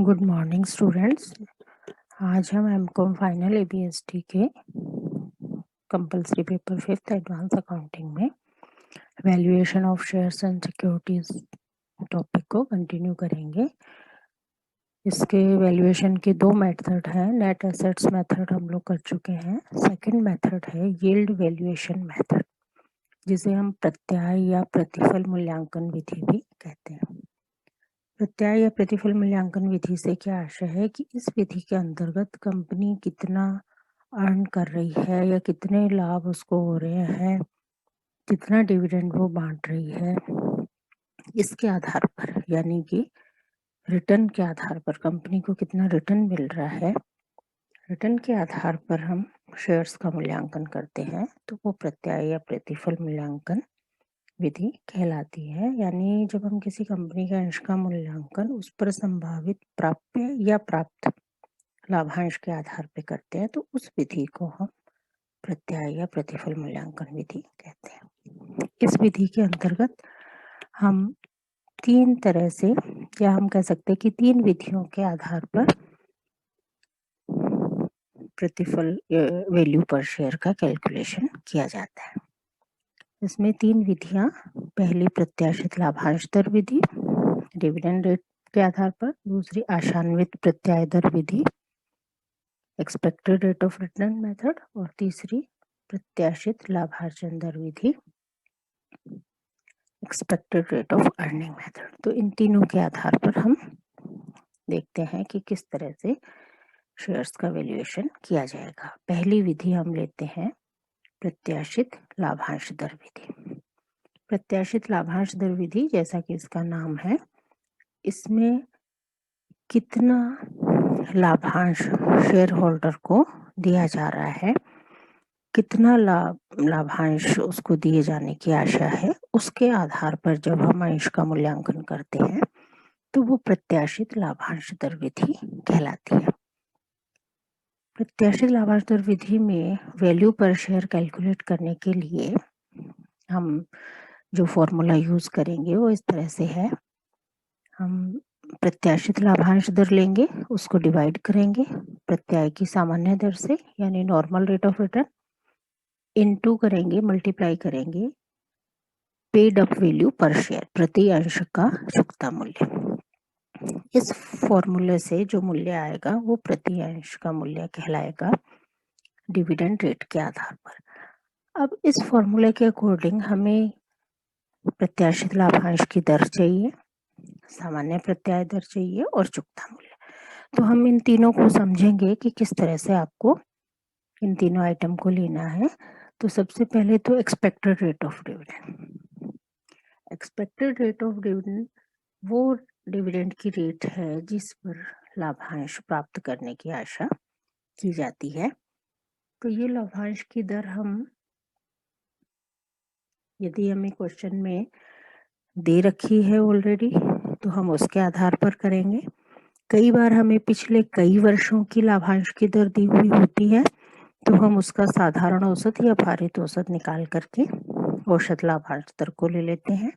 Good morning students. आज हम MCom final ABST के compulsory paper 5th advance accounting में valuation of shares and securities topic को continue करेंगे। इसके वैल्यूएशन के दो मेथड हैं। नेट एसेट्स मेथड हम लोग कर चुके हैं। सेकंड मेथड है यील्ड वैल्यूएशन मेथड, जिसे हम प्रत्याय या प्रतिफल मूल्यांकन विधि भी कहते हैं। प्रत्याय या प्रतिफल मूल्यांकन विधि से क्या आशय है कि इस विधि के अंतर्गत कंपनी कितना अर्न कर रही है या कितने लाभ उसको हो रहे हैं, कितना डिविडेंड वो बांट रही है, इसके आधार पर, यानी कि रिटर्न के आधार पर, कंपनी को कितना रिटर्न मिल रहा है, रिटर्न के आधार पर हम शेयर्स का मूल्यांकन करते हैं। तो वो प्रत्याय या प्रतिफल मूल्यांकन विधि कहलाती है। यानी जब हम किसी कंपनी के अंश का मूल्यांकन उस पर संभावित प्राप्य या प्राप्त लाभांश के आधार पर करते हैं, तो उस विधि को हम प्रत्याय या प्रतिफल मूल्यांकन विधि कहते हैं। इस विधि के अंतर्गत हम तीन तरह से, या हम कह सकते हैं कि तीन विधियों के आधार पर प्रतिफल वैल्यू पर शेयर का कैलकुलेशन किया जाता है। इसमें तीन विधियां, पहली प्रत्याशित लाभांश दर विधि डिविडेंड रेट के आधार पर, दूसरी आशान्वित प्रत्याय दर विधि expected rate of return method, और तीसरी प्रत्याशित लाभार्जन दर विधि expected rate of earning method. तो इन तीनों के आधार पर हम देखते हैं कि किस तरह से शेयर्स का वैल्यूएशन किया जाएगा। पहली विधि हम लेते हैं प्रत्याशित लाभांश दर विधि। प्रत्याशित लाभांश दर विधि, जैसा कि इसका नाम है, इसमें कितना लाभांश शेयर होल्डर को दिया जा रहा है, कितना लाभांश उसको दिए जाने की आशा है, उसके आधार पर जब हम अंश का मूल्यांकन करते हैं तो वो प्रत्याशित लाभांश दर विधि कहलाती है। प्रत्याशित लाभांश दर विधि में वैल्यू पर शेयर कैलकुलेट करने के लिए हम जो फॉर्मूला यूज करेंगे वो इस तरह से है। हम प्रत्याशित लाभांश दर लेंगे, उसको डिवाइड करेंगे प्रत्याय की सामान्य दर से, यानी normal rate of return, into करेंगे, मल्टीप्लाई करेंगे paid up value per share, प्रति अंश का चुकता मूल्य। इस फॉर्मूले से जो मूल्य आएगा वो प्रति अंश का मूल्य कहलाएगा डिविडेंड रेट के आधार पर। अब इस फॉर्मूले के अकॉर्डिंग हमें प्रत्याशित लाभांश की दर चाहिए, सामान्य प्रत्याय दर चाहिए और चुकता मूल्य। तो हम इन तीनों को समझेंगे कि किस तरह से आपको इन तीनों आइटम को लेना है। तो सबसे पहले तो expected rate of dividend. Expected rate of dividend वो डिविडेंड की रेट है जिस पर लाभांश प्राप्त करने की आशा की जाती है। तो ये लाभांश की दर हम, यदि हमें क्वेश्चन में दे रखी है ऑलरेडी, तो हम उसके आधार पर करेंगे। कई बार हमें पिछले कई वर्षों की लाभांश की दर दी हुई होती है, तो हम उसका साधारण औसत या भारित औसत निकाल करके औसत लाभांश दर को ले लेते हैं,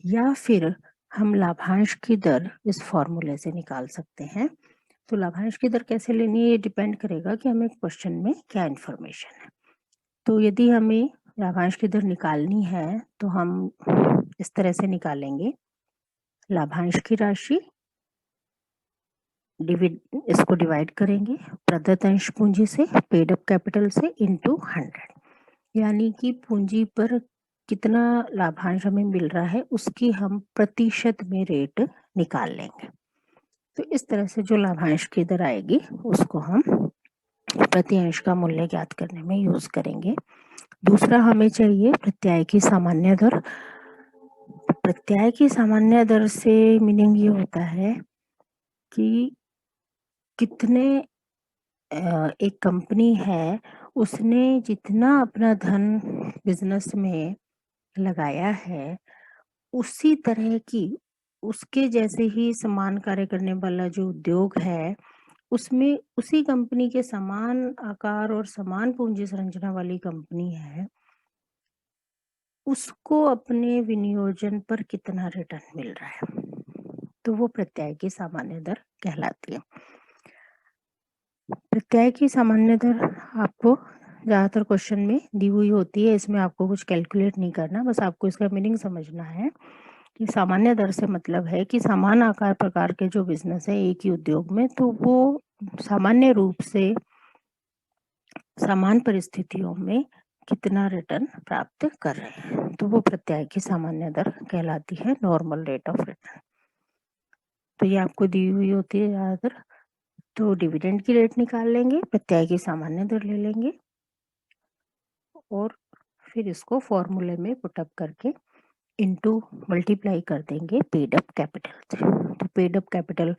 या फिर हम लाभांश की दर इस फॉर्मूले से निकाल सकते हैं। तो लाभांश की दर कैसे लेनी है ये डिपेंड करेगा कि हमें क्वेश्चन में क्या इन्फॉर्मेशन है। तो यदि हमें लाभांश की दर निकालनी है तो हम इस तरह से निकालेंगे, लाभांश की राशि इसको डिवाइड करेंगे प्रदत्त अंश पूंजी से, पेड अप कैपिटल से, इनटू 100, यानी कि पूंजी पर कितना लाभांश हमें मिल रहा है उसकी हम प्रतिशत में रेट निकाल लेंगे। तो इस तरह से जो लाभांश की दर आएगी उसको हम प्रति अंश का मूल्य ज्ञात करने में यूज करेंगे। दूसरा हमें चाहिए प्रत्याय की सामान्य दर। प्रत्याय की सामान्य दर से मीनिंग ये होता है कि कितने एक कंपनी है, उसने जितना अपना धन बिजनेस में लगाया है उसी तरह की, उसके जैसे ही समान कार्य करने वाला जो उद्योग है उसमें उसी कंपनी के समान आकार और समान पूंजी संरचना वाली कंपनी है, उसको अपने विनियोजन पर कितना रिटर्न मिल रहा है, तो वो प्रत्याय की सामान्य दर कहलाती है। प्रत्यय की सामान्य दर आपको ज़्यादातर क्वेश्चन में दी हुई होती है, इसमें आपको कुछ कैलकुलेट नहीं करना, बस आपको इसका मीनिंग समझना है कि सामान्य दर से मतलब है कि समान आकार प्रकार के जो बिजनेस है एक ही उद्योग में, तो वो सामान्य रूप से समान परिस्थितियों में कितना रिटर्न प्राप्त कर रहे हैं, तो वो प्रत्यय की सामान्य दर कहलाती है, नॉर्मल रेट ऑफ रिटर्न। तो ये आपको दी हुई होती है ज़्यादातर। तो डिविडेंड की रेट निकाल लेंगे, प्रत्यय की सामान्य दर ले लेंगे और फिर इसको फॉर्मूले में पुटअप करके इनटू मल्टीप्लाई कर देंगे पेड अप कैपिटल से। तो पेड अप कैपिटल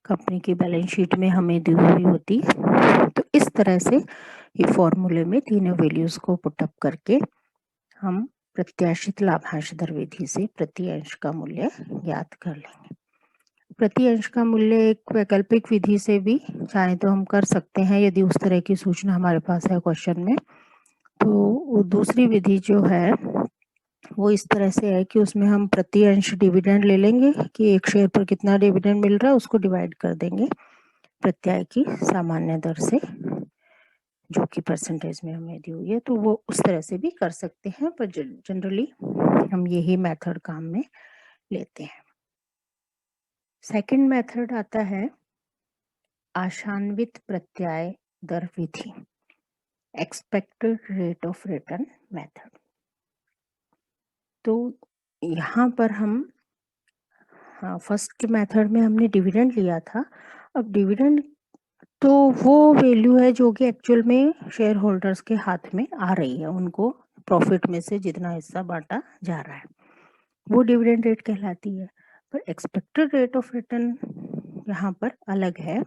कंपनी की बैलेंस शीट में हमें दी हुई होती है। तो इस तरह से ये फॉर्मूले में तीनों वैल्यूज को पुटअप करके हम प्रत्याशित लाभांश दर विधि से प्रति अंश का मूल्य ज्ञात कर लेंगे। प्रति अंश का मूल्य एक वैकल्पिक विधि से भी चाहे तो हम कर सकते हैं, यदि उस तरह की सूचना हमारे पास है क्वेश्चन में। तो दूसरी विधि जो है वो इस तरह से है कि उसमें हम प्रति अंश डिविडेंड ले लेंगे कि एक शेयर पर कितना डिविडेंड मिल रहा है, उसको डिवाइड कर देंगे प्रत्यय की सामान्य दर से जो कि परसेंटेज में हमें दी हुई है। तो वो उस तरह से भी कर सकते हैं, पर जनरली हम यही मेथड काम में लेते हैं। सेकंड मेथड आता है आशान्वित प्रत्यय दर विधि, expected rate of return method. तो यहाँ पर हम फर्स्ट मेथड में हमने डिविडेंड लिया था। अब डिविडेंड तो वो वैल्यू है जो कि एक्चुअल में शेयर होल्डर्स के हाथ में आ रही है, उनको प्रॉफिट में से जितना हिस्सा बांटा जा रहा है वो डिविडेंड रेट कहलाती है। पर एक्सपेक्टेड रेट ऑफ रिटर्न यहाँ पर अलग है।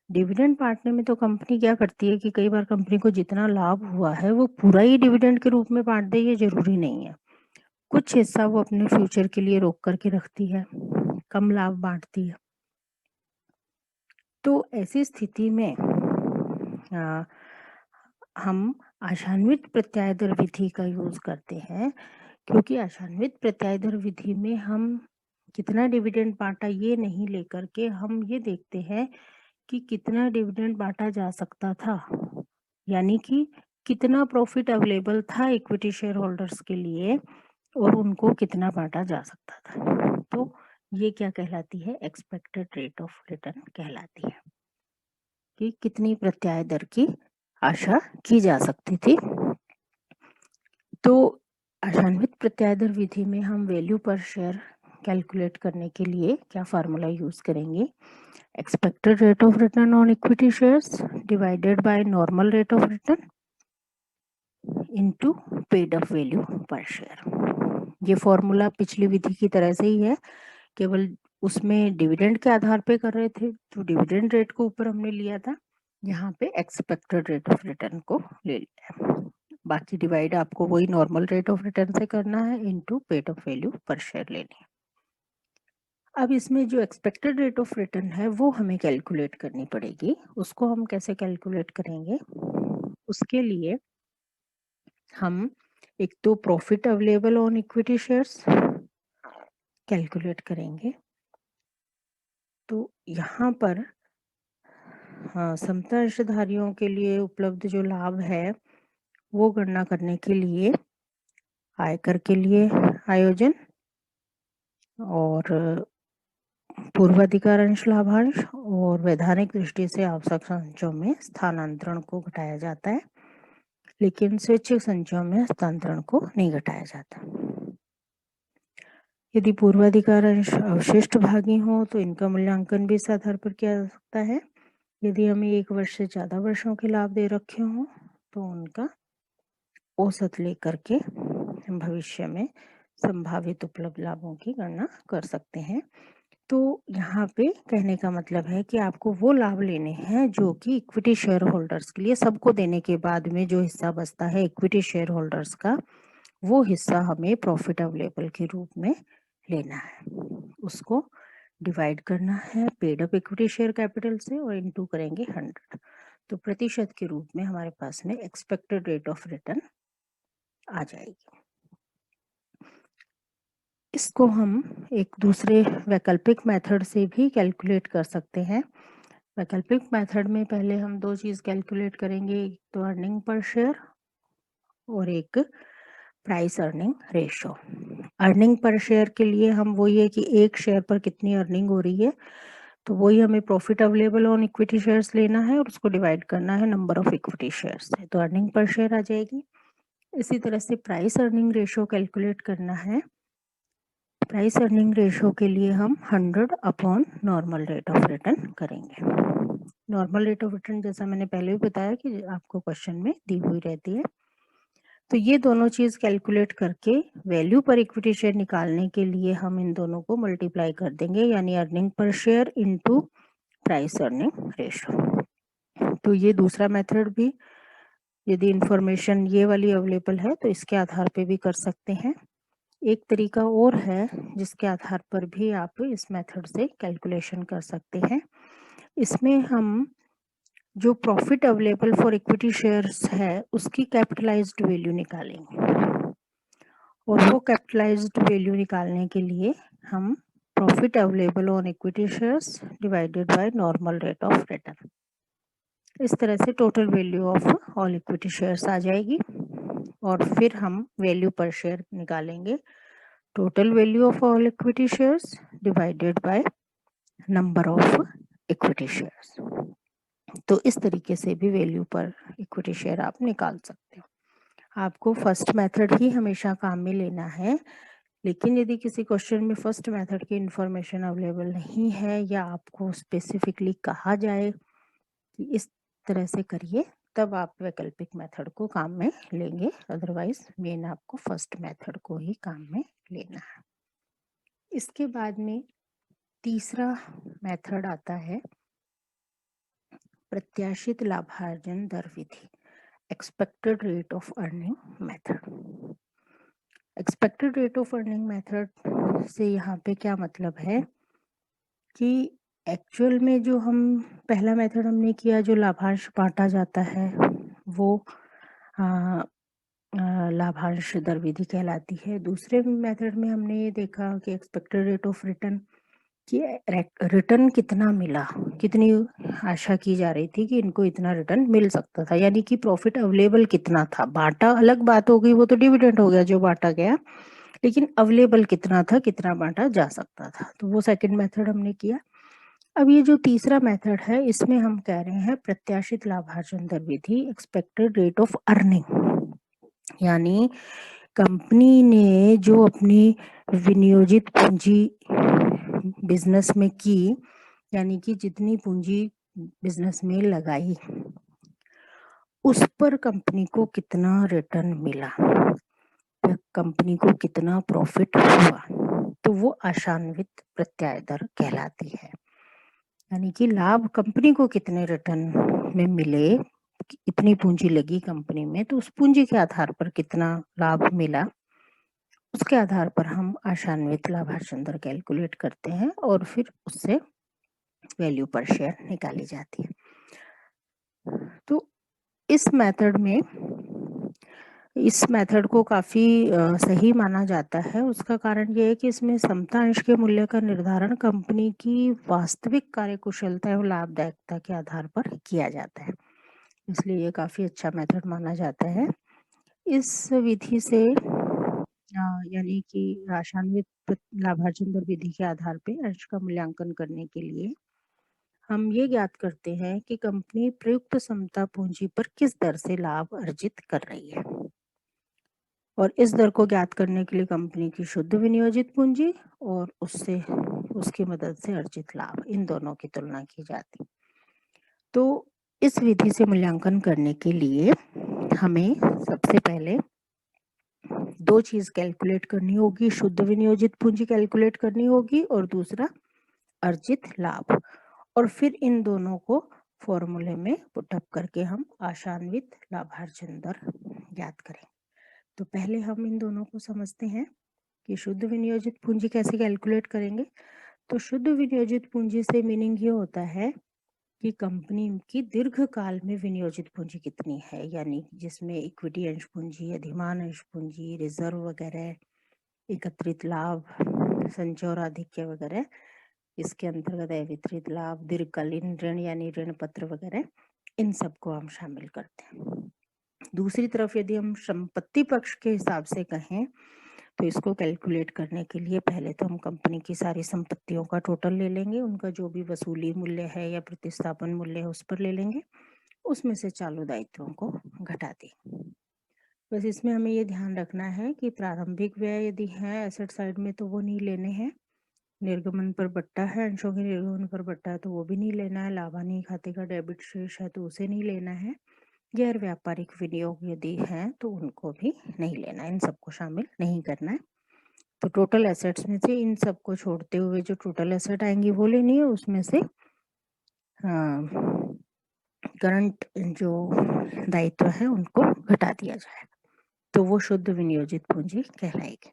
डिविडेंड बांटने में तो कंपनी क्या करती है कि कई बार कंपनी को जितना लाभ हुआ है वो पूरा ही डिविडेंड के रूप में बांट दे, ये जरूरी नहीं है। कुछ हिस्सा वो अपने फ्यूचर के लिए रोक करके रखती है, कम लाभ बांटती है। तो ऐसी स्थिति में हम आशान्वित प्रत्यय दर विधि का यूज करते हैं, क्योंकि आशान्वित प्रत्यय दर विधि में हम कितना डिविडेंड बांटा ये नहीं लेकर के हम ये देखते हैं कि कितना डिविडेंड बांटा जा सकता था, यानी कि कितना प्रॉफिट अवेलेबल था इक्विटी शेयर होल्डर्स के लिए और उनको कितना बांटा जा सकता था। तो ये क्या कहलाती है, एक्सपेक्टेड रेट ऑफ रिटर्न कहलाती है कि कितनी प्रत्यय दर की आशा की जा सकती थी। तो आशान्वित प्रत्यय दर विधि में हम वैल्यू पर शेयर कैलकुलेट करने के लिए क्या फार्मूला यूज करेंगे, expected rate of return on equity shares divided by normal rate of return into paid up value per share. ये फॉर्मूला पिछली विधि की तरह से ही है, केवल उसमें डिविडेंड के आधार पे कर रहे थे, तो डिविडेंड रेट को ऊपर हमने लिया था, यहाँ पे एक्सपेक्टेड रेट ऑफ रिटर्न को ले लिया। बाकी डिवाइड आपको वही नॉर्मल रेट ऑफ रिटर्न से करना है into paid up value per share लेनी है। अब इसमें जो एक्सपेक्टेड रेट ऑफ रिटर्न है वो हमें कैलकुलेट करनी पड़ेगी। उसको हम कैसे कैलकुलेट करेंगे, उसके लिए हम एक तो profit available on equity shares calculate करेंगे। तो यहाँ पर समता अंशधारियों के लिए उपलब्ध जो लाभ है वो गणना करने के लिए आयकर के लिए आयोजन और पूर्वाधिकार अंश लाभांश और वैधानिक दृष्टि से आवश्यक संचयों में स्थानांतरण को घटाया जाता है, लेकिन स्वैच्छिक संचयों में हस्तांतरण को नहीं घटाया जाता। यदि पूर्वाधिकार अंश अवशिष्ट भागी हो तो इनका मूल्यांकन भी इस आधार पर किया जा सकता है। यदि हमें 1 वर्ष से ज्यादा वर्षों के लाभ दे रखे हों तो उनका औसत लेकर के हम भविष्य में संभावित उपलब्ध लाभों की गणना कर सकते हैं। तो यहाँ पे कहने का मतलब है कि आपको वो लाभ लेने हैं जो कि इक्विटी शेयर होल्डर्स के लिए, सबको देने के बाद में जो हिस्सा बचता है इक्विटी शेयर होल्डर्स का, वो हिस्सा हमें प्रॉफिट अवेलेबल के रूप में लेना है। उसको डिवाइड करना है paid up equity share capital से और इनटू करेंगे 100। तो प्रतिशत के रूप में हमारे पास में एक्सपेक्टेड रेट ऑफ रिटर्न आ जाएगी। इसको हम एक दूसरे वैकल्पिक मेथड से भी कैलकुलेट कर सकते हैं। वैकल्पिक मेथड में पहले हम दो चीज़ कैलकुलेट करेंगे, एक तो अर्निंग पर शेयर और एक price earning ratio. Earning per share के लिए हम वही है कि एक शेयर पर कितनी अर्निंग हो रही है, तो वही हमें profit available on equity shares लेना है और उसको डिवाइड करना है नंबर ऑफ इक्विटी शेयर्स से, तो अर्निंग पर शेयर आ जाएगी। इसी तरह से प्राइस अर्निंग रेशो कैलकुलेट करना है। प्राइस अर्निंग रेशो के लिए हम 100 upon normal rate of return करेंगे। नॉर्मल रेट ऑफ रिटर्न जैसा मैंने पहले भी बताया कि आपको क्वेश्चन में दी हुई रहती है। तो ये दोनों चीज कैलकुलेट करके वैल्यू पर इक्विटी शेयर निकालने के लिए हम इन दोनों को मल्टीप्लाई कर देंगे, यानी earning per share into price earning ratio. तो ये दूसरा मेथड भी यदि इंफॉर्मेशन ये वाली अवेलेबल है तो इसके आधार पे भी कर सकते हैं। एक तरीका और है जिसके आधार पर भी आप इस मेथड से कैलकुलेशन कर सकते हैं। इसमें हम जो profit available for equity shares है उसकी कैपिटलाइज्ड वैल्यू निकालेंगे, और वो कैपिटलाइज्ड वैल्यू निकालने के लिए हम profit available on equity shares divided by normal rate of return, इस तरह से total value of all equity shares आ जाएगी। और फिर हम वैल्यू पर शेयर निकालेंगे, total value of all equity shares divided by number of equity shares. तो इस तरीके से भी वैल्यू पर इक्विटी शेयर आप निकाल सकते हो। आपको फर्स्ट मेथड ही हमेशा काम में लेना है, लेकिन यदि किसी क्वेश्चन में फर्स्ट मेथड की इंफॉर्मेशन अवेलेबल नहीं है या आपको स्पेसिफिकली कहा जाए कि इस तरह से करिए, तब आप वैकल्पिक मेथड को काम में लेंगे, अदरवाइज मेन आपको फर्स्ट मेथड को ही काम में लेना है। इसके बाद में तीसरा मेथड आता है प्रत्याशित लाभार्जन दर विधि, expected rate of earning method. Expected rate of earning method से यहाँ पे क्या मतलब है कि एक्चुअल में जो हम पहला मेथड हमने किया जो लाभांश बांटा जाता है वो लाभांश दर विधि कहलाती है। दूसरे मेथड में हमने ये देखा कि एक्सपेक्टेड रेट ऑफ रिटर्न कि रिटर्न कितना मिला, कितनी आशा की जा रही थी कि इनको इतना रिटर्न मिल सकता था, यानी कि प्रॉफिट अवेलेबल कितना था। बांटा अलग बात हो गई, वो तो डिविडेंड हो गया जो बांटा गया, लेकिन अवेलेबल कितना था, कितना बांटा जा सकता था, तो वो सेकंड मेथड हमने किया। अब ये जो तीसरा मेथड है इसमें हम कह रहे हैं प्रत्याशित लाभार्जन दर विधि, एक्सपेक्टेड रेट ऑफ अर्निंग, यानी कंपनी ने जो अपनी विनियोजित पूंजी बिजनेस में की, यानी कि जितनी पूंजी बिजनेस में लगाई उस पर कंपनी को कितना रिटर्न मिला, कंपनी को कितना प्रॉफिट हुआ, तो वो आशान्वित प्रत्याय दर कहलाती है। यानी कि लाभ कंपनी को कितने रिटर्न में मिले, इतनी पूंजी लगी कंपनी में तो उस पूंजी के आधार पर कितना लाभ मिला, उसके आधार पर हम आशान्वित लाभार्जन दर कैलकुलेट करते हैं और फिर उससे वैल्यू पर शेयर निकाली जाती है। तो इस मेथड को काफी सही माना जाता है। उसका कारण ये है कि इसमें समता अंश के मूल्य का निर्धारण कंपनी की वास्तविक कार्यकुशलता एवं लाभदायकता के आधार पर किया जाता है, इसलिए ये काफी अच्छा मेथड माना जाता है। इस विधि से यानी कि आशान्वित लाभार्जन दर विधि के आधार पर अंश का मूल्यांकन करने के लिए हम ये ज्ञात करते हैं कि कंपनी प्रयुक्त समता पूंजी पर किस दर से लाभ अर्जित कर रही है, और इस दर को ज्ञात करने के लिए कंपनी की शुद्ध विनियोजित पूंजी और उसकी मदद से अर्जित लाभ, इन दोनों की तुलना की जाती। तो इस विधि से मूल्यांकन करने के लिए हमें सबसे पहले दो चीज कैलकुलेट करनी होगी, शुद्ध विनियोजित पूंजी कैलकुलेट करनी होगी और दूसरा अर्जित लाभ, और फिर इन दोनों को फॉर्मूले में पुटअप करके हम आशान्वित लाभार्जन दर ज्ञात करें। तो पहले हम इन दोनों को समझते हैं कि शुद्ध विनियोजित पूंजी कैसे कैलकुलेट करेंगे। तो शुद्ध विनियोजित पूंजी से मीनिंग ये होता है कि कंपनी की दीर्घ काल में विनियोजित पूंजी कितनी है, यानी जिसमें इक्विटी अंश पूंजी, अधिमान अंश पूंजी, रिजर्व वगैरह एकत्रित लाभ, संचय और आधिक्य वगैरह, इसके अंतर्गत है वितरित लाभ, दीर्घकालीन ऋण यानी ऋण पत्र वगैरह, इन सबको हम शामिल करते हैं। दूसरी तरफ यदि हम संपत्ति पक्ष के हिसाब से कहें तो इसको कैलकुलेट करने के लिए पहले तो हम कंपनी की सारी संपत्तियों का टोटल ले लेंगे, उनका जो भी वसूली मूल्य है या प्रतिस्थापन मूल्य है उस पर ले लेंगे, उसमें से चालू दायित्वों को घटा दें। बस इसमें हमें ये ध्यान रखना है कि प्रारंभिक व्यय यदि है एसेट साइड में तो वो नहीं लेने हैं, निर्गमन पर बट्टा है, अंशों के निर्गमन पर बट्टा है तो वो भी नहीं लेना है, लाभानी खाते का डेबिट शेष है तो उसे नहीं लेना है, गैर व्यापारिक विनियोग यदि है तो उनको भी नहीं लेना है, इन सबको शामिल नहीं करना है। तो टोटल एसेट्स में से इन सबको छोड़ते हुए जो टोटल एसेट आएंगी वो लेनी है, उसमें से करंट जो दायित्व है उनको घटा दिया जाए तो वो शुद्ध विनियोजित पूंजी कहलाएगी।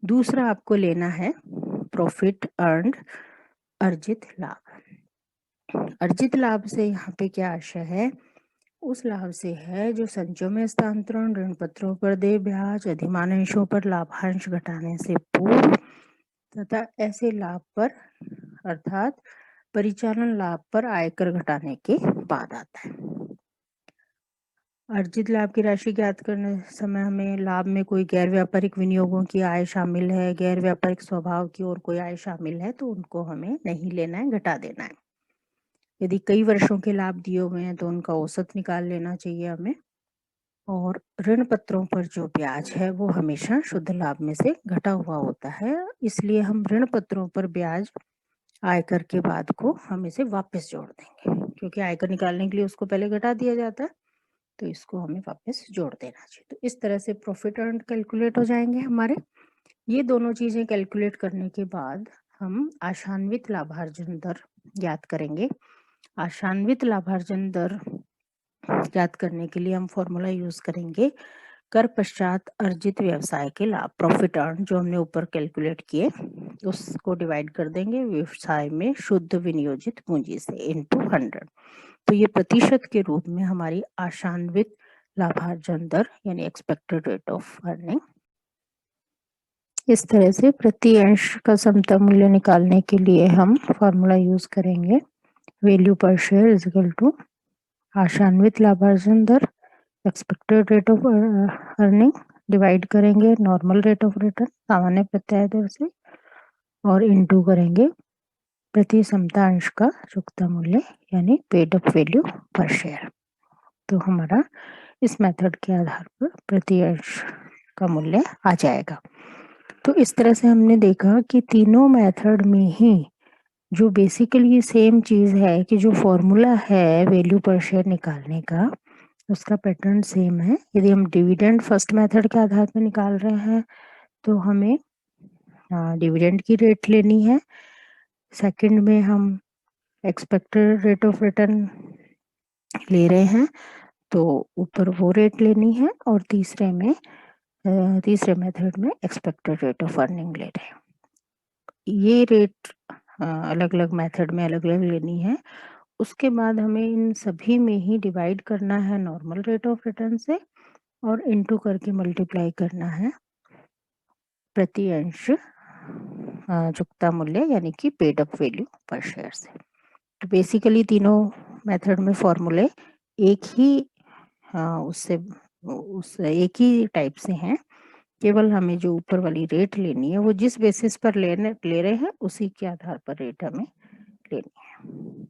दूसरा आपको लेना है प्रॉफिट अर्न्ड, अर्जित लाभ। अर्जित लाभ से यहाँ पे क्या आशय है, उस लाभ से है जो संचयों में हस्तांतरण, ऋण पत्रों पर देय ब्याज, अधिमान अंशों पर लाभांश घटाने से पूर्व तथा ऐसे लाभ पर अर्थात परिचालन लाभ पर आयकर घटाने के बाद आता है। अर्जित लाभ की राशि ज्ञात करने समय हमें लाभ में कोई गैर व्यापारिक विनियोगों की आय शामिल है, गैर व्यापारिक स्वभाव की और कोई आय शामिल है तो उनको हमें नहीं लेना है, घटा देना है। यदि कई वर्षों के लाभ दिए हुए हैं तो उनका औसत निकाल लेना चाहिए हमें, और ऋण पत्रों पर जो ब्याज है वो हमेशा शुद्ध लाभ में से घटा हुआ होता है, इसलिए हम ऋण पत्रों पर ब्याज आयकर के बाद को हम इसे वापस जोड़ देंगे, क्योंकि आयकर निकालने के लिए उसको पहले घटा दिया जाता है तो इसको हमें वापस जोड़ देना चाहिए। तो इस तरह से प्रॉफिट अर्न कैलकुलेट हो जाएंगे हमारे। ये दोनों चीजें कैलकुलेट करने के बाद हम आशान्वित लाभार्जन दर ज्ञात करेंगे। आशान्वित लाभार्जन दर ज्ञात करने के लिए हम फॉर्मूला यूज करेंगे कर पश्चात अर्जित व्यवसाय के लाभ, प्रॉफिट अर्न जो हमने ऊपर कैलकुलेट किए उसको डिवाइड कर देंगे व्यवसाय में शुद्ध विनियोजित पूंजी से इनटू 100। तो ये प्रतिशत के रूप में हमारी आशान्वित लाभार्जन दर यानी एक्सपेक्टेड रेट ऑफ अर्निंग। इस तरह से प्रति अंश का समता मूल्य निकालने के लिए हम फॉर्मूला यूज करेंगे value per share is equal to आशान्वित लाभार्जन दर expected rate of earning divide करेंगे नॉर्मल रेट ऑफ रिटर्न सामान्य प्रत्याय दर से और इनटू करेंगे प्रति समता अंश का चुकता मूल्य यानी paid up value per share. तो हमारा इस मेथड के आधार पर प्रति अंश का मूल्य आ जाएगा। तो इस तरह से हमने देखा कि तीनों मेथड में ही जो बेसिकली सेम चीज है कि जो फॉर्मूला है वैल्यू पर शेयर निकालने का उसका पैटर्न सेम है। यदि हम डिविडेंड फर्स्ट मेथड के आधार पर निकाल रहे हैं तो हमें डिविडेंड की रेट लेनी है, सेकंड में हम एक्सपेक्टेड रेट ऑफ रिटर्न ले रहे हैं तो ऊपर वो रेट लेनी है, और तीसरे मेथड में एक्सपेक्टेड रेट ऑफ अर्निंग ले रहे हैं। ये रेट अलग अलग मेथड में अलग अलग लेनी है। उसके बाद हमें इन सभी में ही डिवाइड करना है नॉर्मल रेट ऑफ रिटर्न से और इनटू करके मल्टीप्लाई करना है प्रति अंश चुकता मूल्य यानी कि paid up value per share से। तो बेसिकली तीनों मेथड में फॉर्मूले एक ही उस एक ही टाइप से हैं, केवल हमें जो ऊपर वाली रेट लेनी है वो जिस बेसिस पर ले रहे हैं उसी के आधार पर रेट हमें लेनी है।